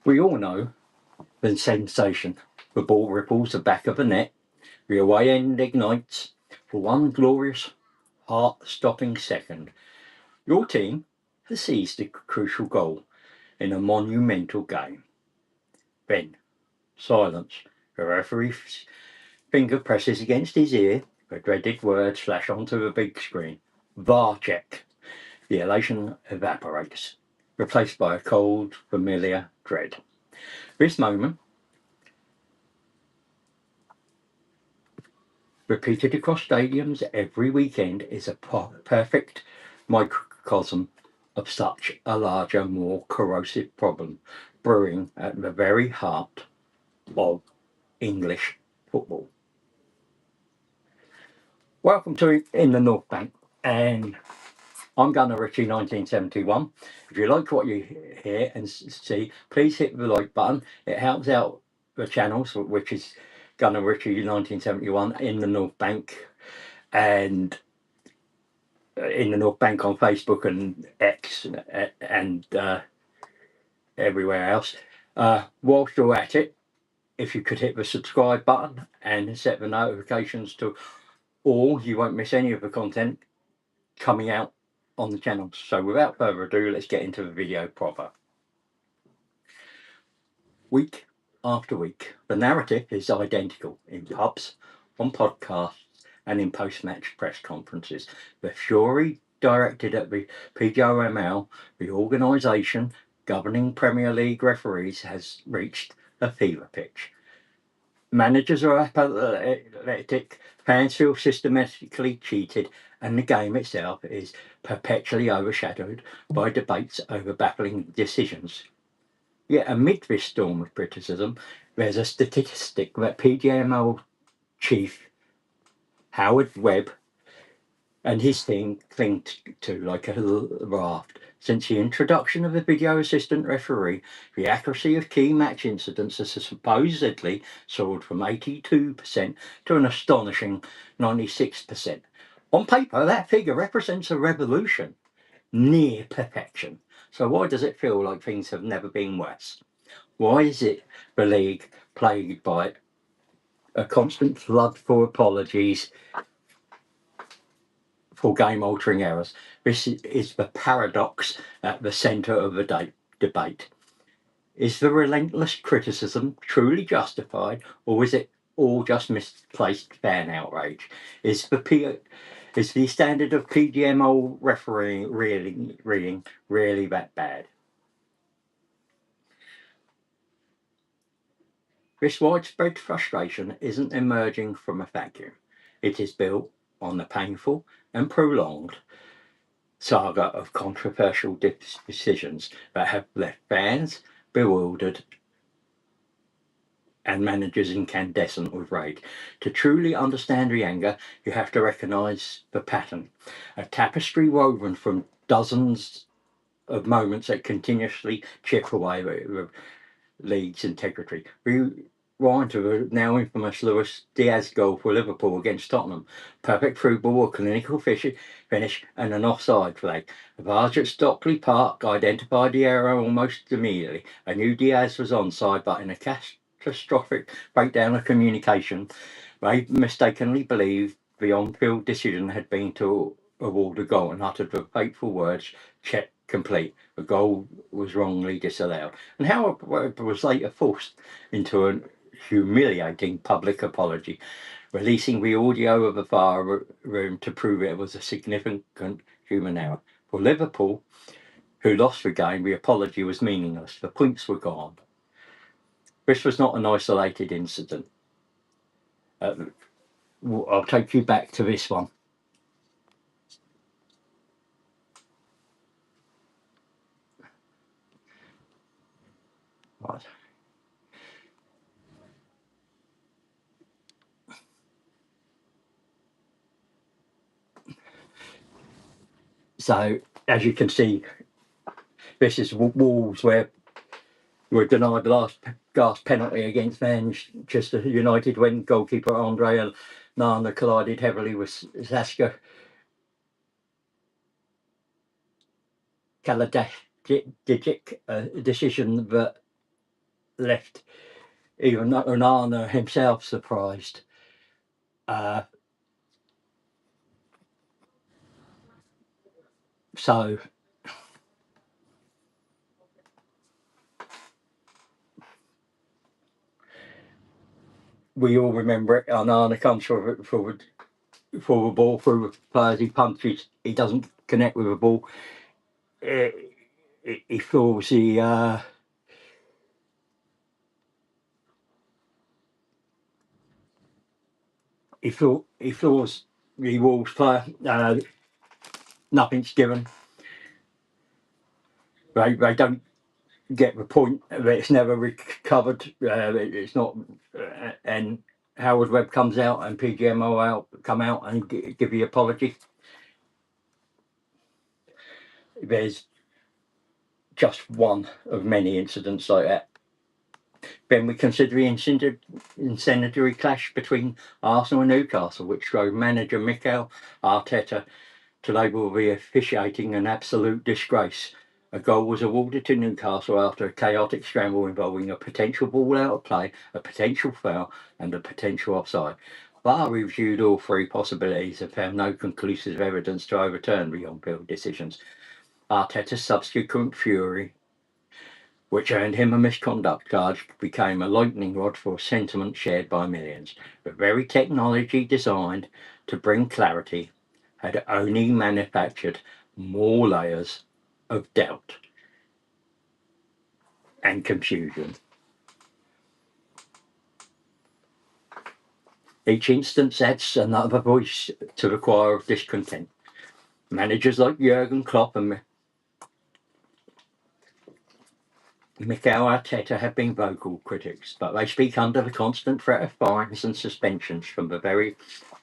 We all know the sensation. The ball ripples the back of the net, the away end ignites for one glorious, heart-stopping second. Your team has seized a crucial goal in a monumental game. Then, silence. The referee's finger presses against his ear. The dreaded words flash onto the big screen. VAR check. The elation evaporates, replaced by a cold, familiar dread. This moment, repeated across stadiums every weekend, is a perfect microcosm of such a larger, more corrosive problem brewing at the very heart of English football. Welcome to In the North Bank, and I'm Gunnar Ritchie 1971. If you like what you hear and see, please hit the like button. It helps out the channels, which is Gunnar Ritchie 1971 in the North Bank, and in the North Bank on Facebook and X and everywhere else. Whilst you're at it, if you could hit the subscribe button and set the notifications to all, you won't miss any of the content coming out on the channel. So without further ado, let's get into the video proper. Week after week, the narrative is identical in pubs, on podcasts, and in post-match press conferences. The fury directed at the PGMOL, the organisation governing Premier League referees, has reached a fever pitch. Managers are apathetic, fans feel systematically cheated, and the game itself is perpetually overshadowed by debates over baffling decisions. Yet amid this storm of criticism, there's a statistic that PGMOL chief Howard Webb and his team cling to like a raft. Since the introduction of the video assistant referee, the accuracy of key match incidents has supposedly soared from 82% to an astonishing 96%. On paper, that figure represents a revolution, near perfection. So why does it feel like things have never been worse? Why is it the league plagued by a constant flood for apologies for game-altering errors? This is the paradox at the centre of the debate. Is the relentless criticism truly justified, or is it all just misplaced fan outrage? Is the standard of PGMOL refereeing really that bad? This widespread frustration isn't emerging from a vacuum. It is built on the painful and prolonged saga of controversial decisions that have left fans bewildered and managers incandescent with rage. To truly understand the anger, you have to recognise the pattern, a tapestry woven from dozens of moments that continuously chip away the league's integrity. Rewind to the now infamous Luis Diaz goal for Liverpool against Tottenham. Perfect through ball, a clinical finish, and an offside flag. The VAR at Stockley Park identified the error almost immediately. I knew Diaz was onside, but in a catastrophic breakdown of communication, they mistakenly believed the on-field decision had been to award a goal and uttered the fateful words, "check complete." The goal was wrongly disallowed. And Howard was later forced into a humiliating public apology, releasing the audio of the VAR room to prove it was a significant human error. For Liverpool, who lost the game, the apology was meaningless. The points were gone. This was not an isolated incident. I'll take you back to this one. Right. So, as you can see, this is Wolves where were denied the last gasp penalty against Manchester United when goalkeeper Andre Nana collided heavily with Zaska Kaladic, a decision that left even Onana himself surprised. So we all remember it. Onana comes for the ball through players. He punches. He doesn't connect with the ball. He feels he feels the Wolves player. Nothing's given. They don't get the point. It's never recovered. It's not. And Howard Webb comes out and PGMOL come out and give the apology. There's just one of many incidents like that. Then we consider the incendiary clash between Arsenal and Newcastle, which drove manager Mikel Arteta to label the officiating an absolute disgrace. A goal was awarded to Newcastle after a chaotic scramble involving a potential ball out of play, a potential foul, and a potential offside. VAR reviewed all three possibilities and found no conclusive evidence to overturn the on-field decisions. Arteta's subsequent fury, which earned him a misconduct charge, became a lightning rod for a sentiment shared by millions. The very technology designed to bring clarity had only manufactured more layers of doubt and confusion. Each instance adds another voice to the choir of discontent. Managers like Jurgen Klopp and Mikel Arteta have been vocal critics, but they speak under the constant threat of fines and suspensions from the very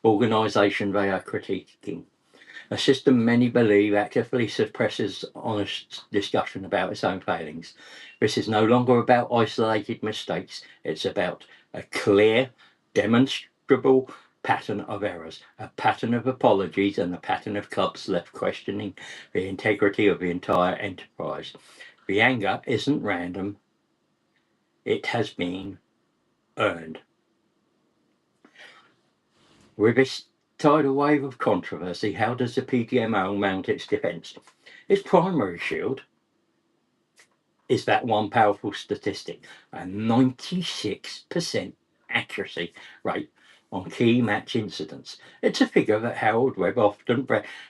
organisation they are critiquing. A system many believe actively suppresses honest discussion about its own failings. This is no longer about isolated mistakes, it's about a clear, demonstrable pattern of errors, a pattern of apologies, and a pattern of clubs left questioning the integrity of the entire enterprise. The anger isn't random, it has been earned. With this tidal wave of controversy, how does the PGMO mount its defence? Its primary shield is that one powerful statistic, a 96% accuracy rate on key match incidents. It's a figure that Howard Webb often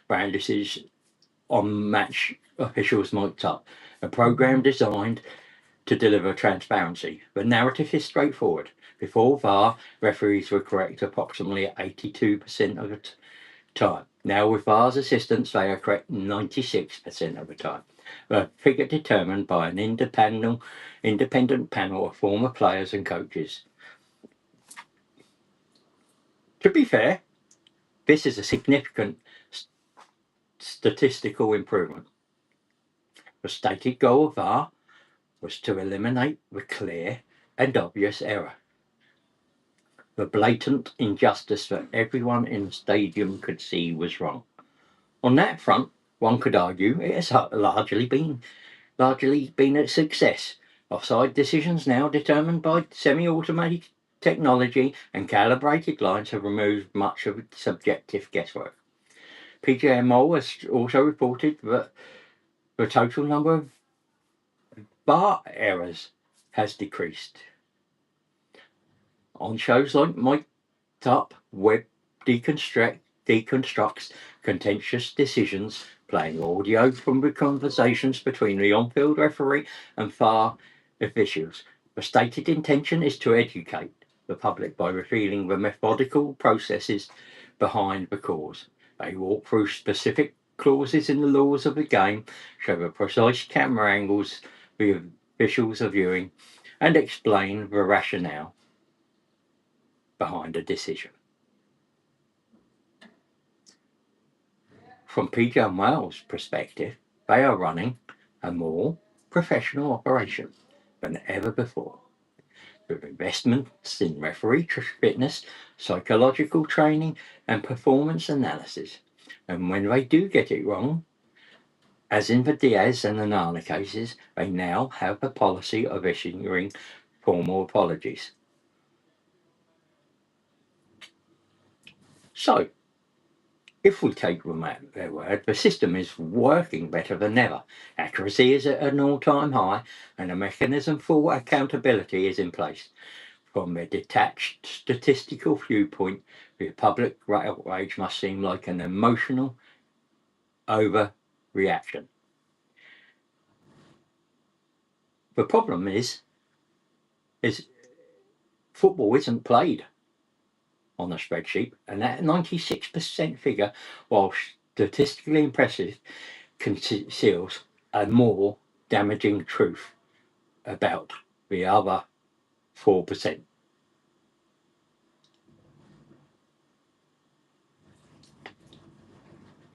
brandishes on match officials mic'd up. A programme designed to deliver transparency. The narrative is straightforward. Before VAR, referees were correct approximately 82% of the time. Now, with VAR's assistance, they are correct 96% of the time. A figure determined by an independent panel of former players and coaches. To be fair, this is a significant statistical improvement. The stated goal of VAR was to eliminate the clear and obvious error, the blatant injustice that everyone in the stadium could see was wrong. On that front, one could argue it has largely been a success. Offside decisions now determined by semi-automatic technology and calibrated lines have removed much of subjective guesswork. PGMOL has also reported that the total number of VAR errors has decreased. On shows like Mic'd Up, Webb deconstructs contentious decisions, playing audio from the conversations between the on-field referee and VAR officials. The stated intention is to educate the public by revealing the methodical processes behind the cause. They walk through specific clauses in the laws of the game, show the precise camera angles the officials are viewing, and explain the rationale behind a decision. From PGMOL's perspective, they are running a more professional operation than ever before, with investments in referee fitness, psychological training, and performance analysis. And when they do get it wrong, as in the Diaz and Onana cases, they now have a policy of issuing formal apologies. So, if we take them at their word, the system is working better than ever. Accuracy is at an all-time high, and a mechanism for accountability is in place. From a detached statistical viewpoint, the public outrage must seem like an emotional overreaction. The problem is football isn't played on a spreadsheet, and that 96% figure, while statistically impressive, conceals a more damaging truth about the other 4%.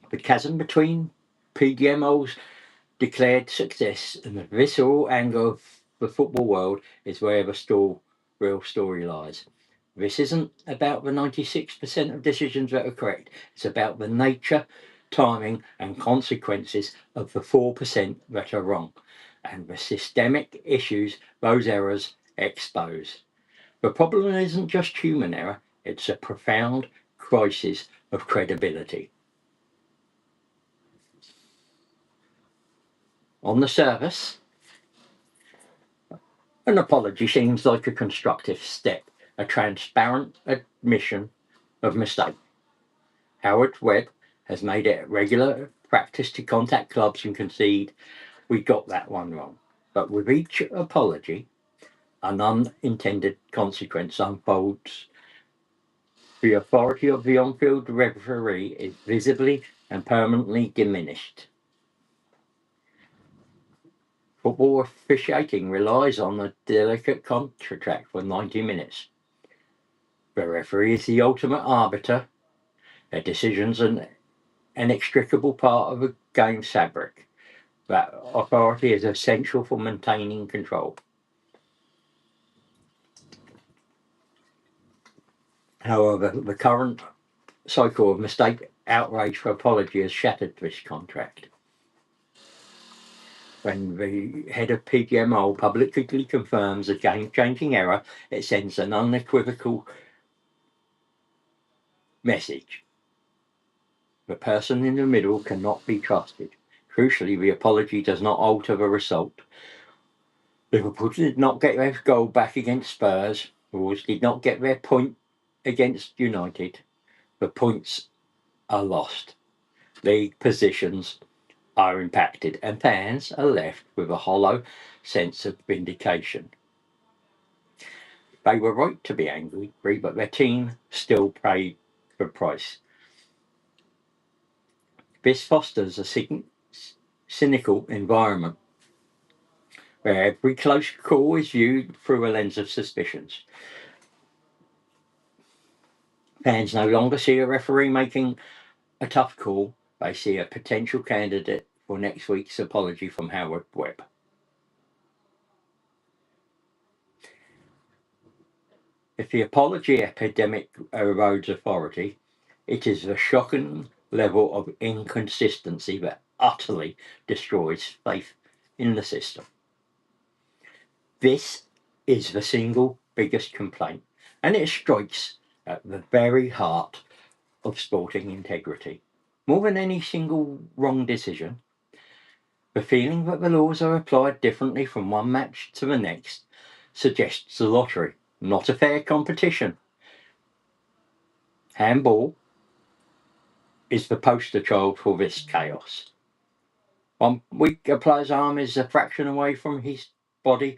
The chasm between PGMOL's declared success and the visceral anger of the football world is where the real story lies. This isn't about the 96% of decisions that are correct. It's about the nature, timing, and consequences of the 4% that are wrong, and the systemic issues those errors expose. The problem isn't just human error, it's a profound crisis of credibility. On the surface, an apology seems like a constructive step, a transparent admission of mistake. Howard Webb has made it regular practice to contact clubs and concede, we got that one wrong. But with each apology, an unintended consequence unfolds. The authority of the on-field referee is visibly and permanently diminished. Football officiating relies on a delicate contract for 90 minutes. The referee is the ultimate arbiter. Their decisions are an inextricable part of a game's fabric. That authority is essential for maintaining control. However, the current cycle of mistake, outrage for apology has shattered this contract. When the head of PGMOL publicly confirms a game-changing error, it sends an unequivocal message. The person in the middle cannot be trusted. Crucially, the apology does not alter the result. Liverpool did not get their goal back against Spurs. Wolves did not get their point against United. The points are lost. League positions are impacted, and fans are left with a hollow sense of vindication. They were right to be angry, but their team still paid the price. This fosters a cynical environment where every close call is viewed through a lens of suspicions. Fans no longer see a referee making a tough call, they see a potential candidate for next week's apology from Howard Webb. If the apology epidemic erodes authority, it is the shocking level of inconsistency that utterly destroys faith in the system. This is the single biggest complaint, and it strikes at the very heart of sporting integrity. More than any single wrong decision, the feeling that the laws are applied differently from one match to the next suggests a lottery, not a fair competition. Handball is the poster child for this chaos. 1 week a player's arm is a fraction away from his body,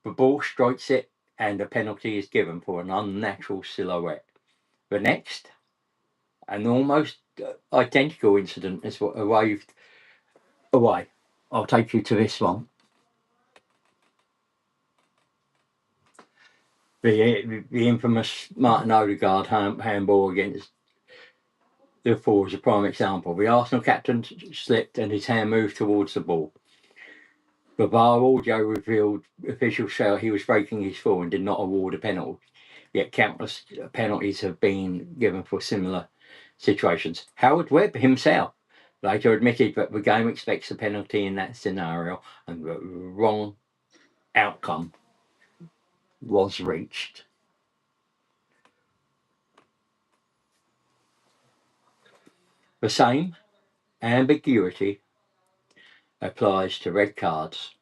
the ball strikes it and a penalty is given for an unnatural silhouette. The next, an almost identical incident is waved away. I'll take you to this one. The infamous Martin Odegaard handball against Liverpool is a prime example. The Arsenal captain slipped and his hand moved towards the ball. The VAR audio revealed officials felt he was breaking his fall and did not award a penalty. Yet countless penalties have been given for similar situations. Howard Webb himself later admitted that the game expects a penalty in that scenario and the wrong outcome was reached. The same ambiguity applies to red cards.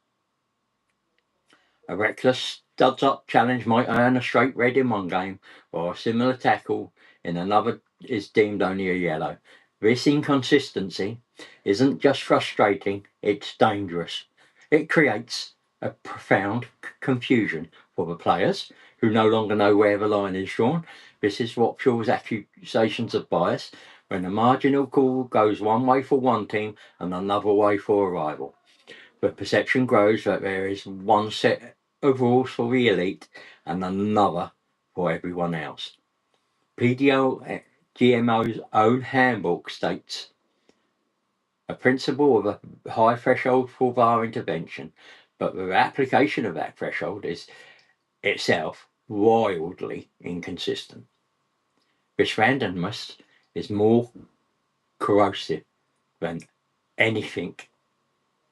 A reckless studs-up challenge might earn a straight red in one game, while a similar tackle in another is deemed only a yellow. This inconsistency isn't just frustrating, it's dangerous. It creates a profound confusion for the players, who no longer know where the line is drawn. This is what fuels accusations of bias, when a marginal call goes one way for one team and another way for a rival. The perception grows that there is one set of rules for the elite and another for everyone else. GMO's own handbook states a principle of a high threshold for VAR intervention, but the application of that threshold is itself wildly inconsistent. This randomness is more corrosive than anything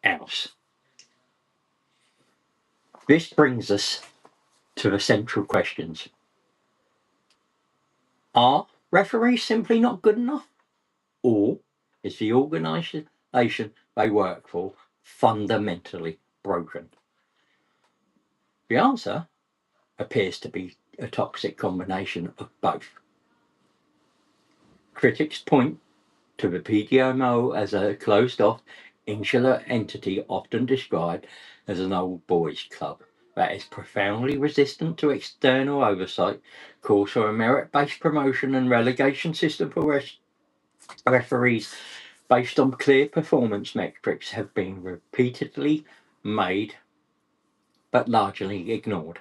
else. This brings us to the central questions. Are referees simply not good enough? Or is the organisation they work for fundamentally broken? The answer appears to be a toxic combination of both. Critics point to the PGMOL as a closed-off, insular entity often described as an old boys club that is profoundly resistant to external oversight, calls for a merit-based promotion and relegation system for referees based on clear performance metrics have been repeatedly made but largely ignored.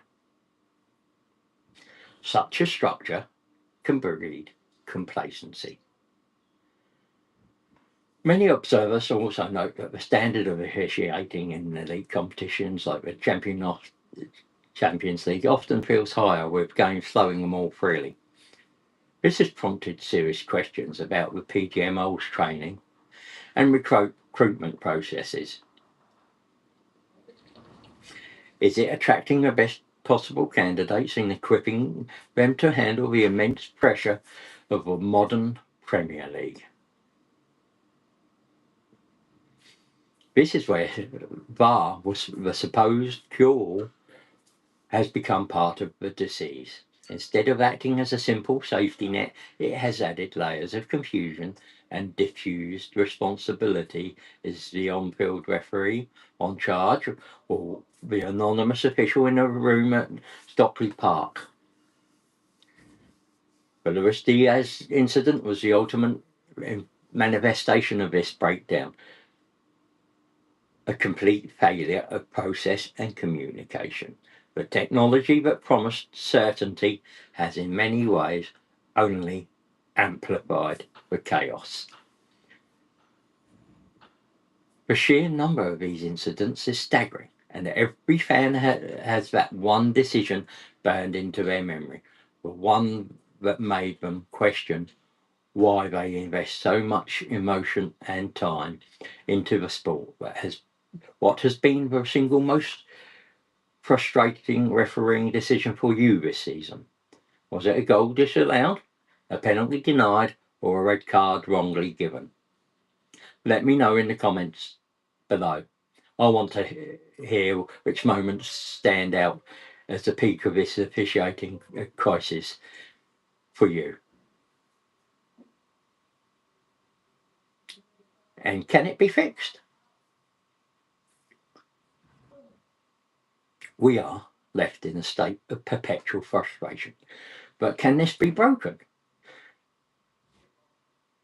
Such a structure can breed complacency. Many observers also note that the standard of officiating in elite competitions like the Champions League often feels higher, with games flowing more freely. This has prompted serious questions about the PGMOL's training and recruitment processes. Is it attracting the best possible candidates and equipping them to handle the immense pressure of a modern Premier League? This is where VAR, was the supposed cure, has become part of the disease. Instead of acting as a simple safety net, it has added layers of confusion and diffused responsibility. Is the on-field referee on charge, or the anonymous official in a room at Stockley Park? The Luis Diaz incident was the ultimate manifestation of this breakdown. A complete failure of process and communication. The technology that promised certainty has in many ways only amplified the chaos. The sheer number of these incidents is staggering, and every fan has that one decision burned into their memory, the one that made them question why they invest so much emotion and time into the sport. What has been the single most frustrating refereeing decision for you this season? Was it a goal disallowed, a penalty denied, or a red card wrongly given? Let me know in the comments below. I want to hear which moments stand out as the peak of this officiating crisis for you. And can it be fixed? We are left in a state of perpetual frustration. But can this be broken?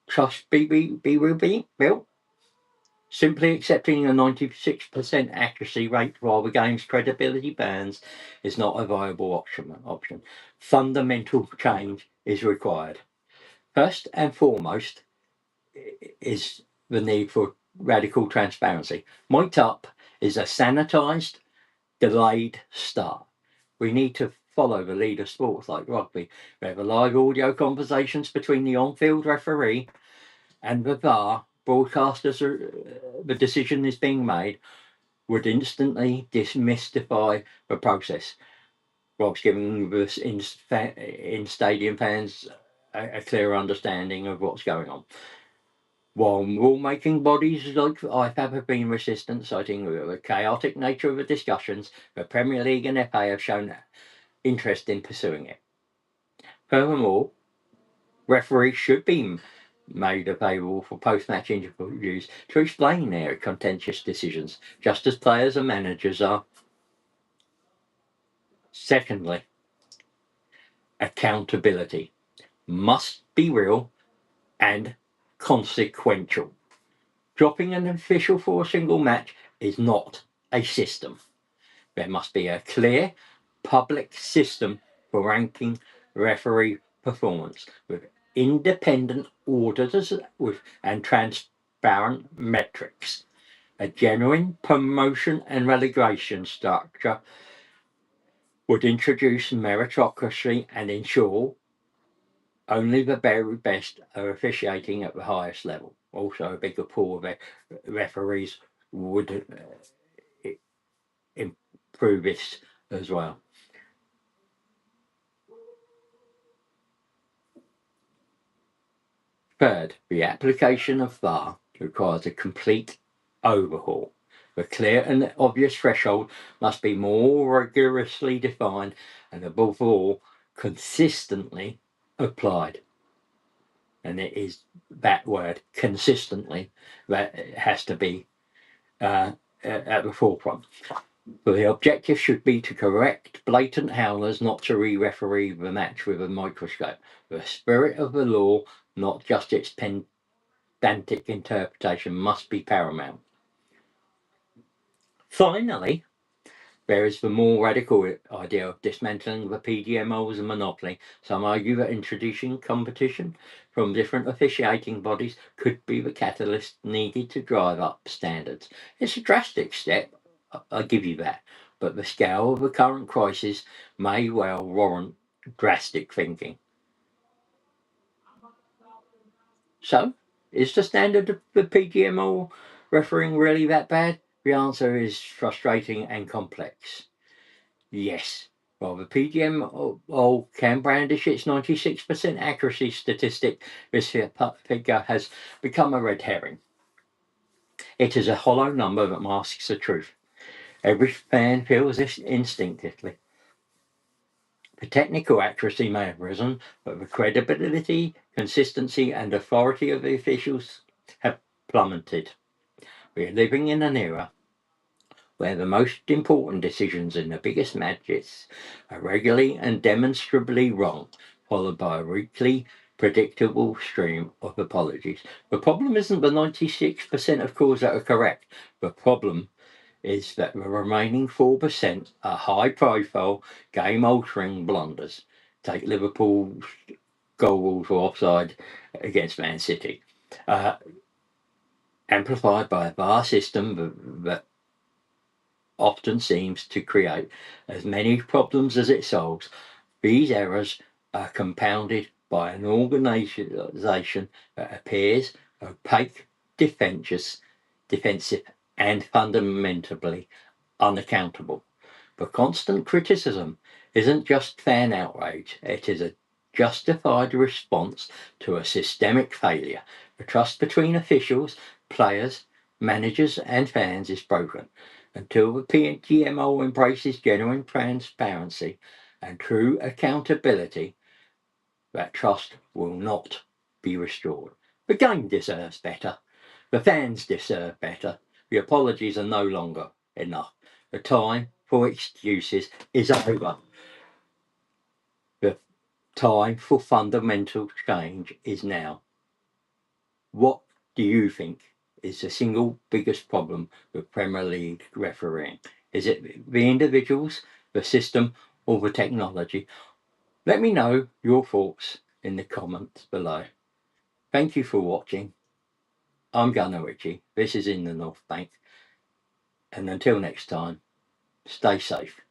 Trust be rebuilt? Simply accepting a 96% accuracy rate while the game's credibility burns is not a viable option. Fundamental change is required. First and foremost is the need for radical transparency. Mic'd Up is a sanitised, delayed start. We need to follow the lead of sports like rugby, where the live audio conversations between the on-field referee and the VAR broadcasters, the decision is being made, would instantly demystify the process. whilst giving us in stadium fans a clear understanding of what's going on. While rule-making bodies like IFAB have been resistant, citing the chaotic nature of the discussions, the Premier League and FA have shown interest in pursuing it. Furthermore, referees should be made available for post-match interviews to explain their contentious decisions, just as players and managers are. Secondly, accountability must be real and consequential. Dropping an official for a single match is not a system. There must be a clear public system for ranking referee performance with independent auditors and transparent metrics. A genuine promotion and relegation structure would introduce meritocracy and ensure only the very best are officiating at the highest level. Also, a bigger pool of referees would improve this as well. Third, the application of VAR requires a complete overhaul. The clear and obvious threshold must be more rigorously defined and, above all, consistently applied. And it is that word, consistently, that has to be at the forefront. But the objective should be to correct blatant howlers, not to re-referee the match with a microscope. The spirit of the law, not just its pedantic interpretation, must be paramount. Finally, there is the more radical idea of dismantling the PGMOL as a monopoly. Some argue that introducing competition from different officiating bodies could be the catalyst needed to drive up standards. It's a drastic step, I'll give you that, but the scale of the current crisis may well warrant drastic thinking. So, is the standard of the PGMOL refereeing really that bad? The answer is frustrating and complex. Yes. Well, the PGMOL can brandish its 96% accuracy statistic. This figure has become a red herring. It is a hollow number that masks the truth. Every fan feels this instinctively. The technical accuracy may have risen, but the credibility, consistency, and authority of the officials have plummeted. We are living in an era where the most important decisions in the biggest matches are regularly and demonstrably wrong, followed by a weekly, predictable stream of apologies. The problem isn't the 96% of calls that are correct. The problem is that the remaining 4% are high-profile, game-altering blunders. Take Liverpool's goal for offside against Man City. Amplified by a VAR system that often seems to create as many problems as it solves. These errors are compounded by an organisation that appears opaque, defensive, and fundamentally unaccountable. But constant criticism isn't just fan outrage, it is a justified response to a systemic failure. The trust between officials, players, managers, and fans is broken. Until the PGMOL embraces genuine transparency and true accountability, that trust will not be restored. The game deserves better. The fans deserve better. The apologies are no longer enough. The time for excuses is over. The time for fundamental change is now. What do you think is the single biggest problem with Premier League refereeing? Is it the individuals, the system, or the technology? Let me know your thoughts in the comments below. Thank you for watching. I'm Gunnar Ritchie. This is In the North Bank. And until next time, stay safe.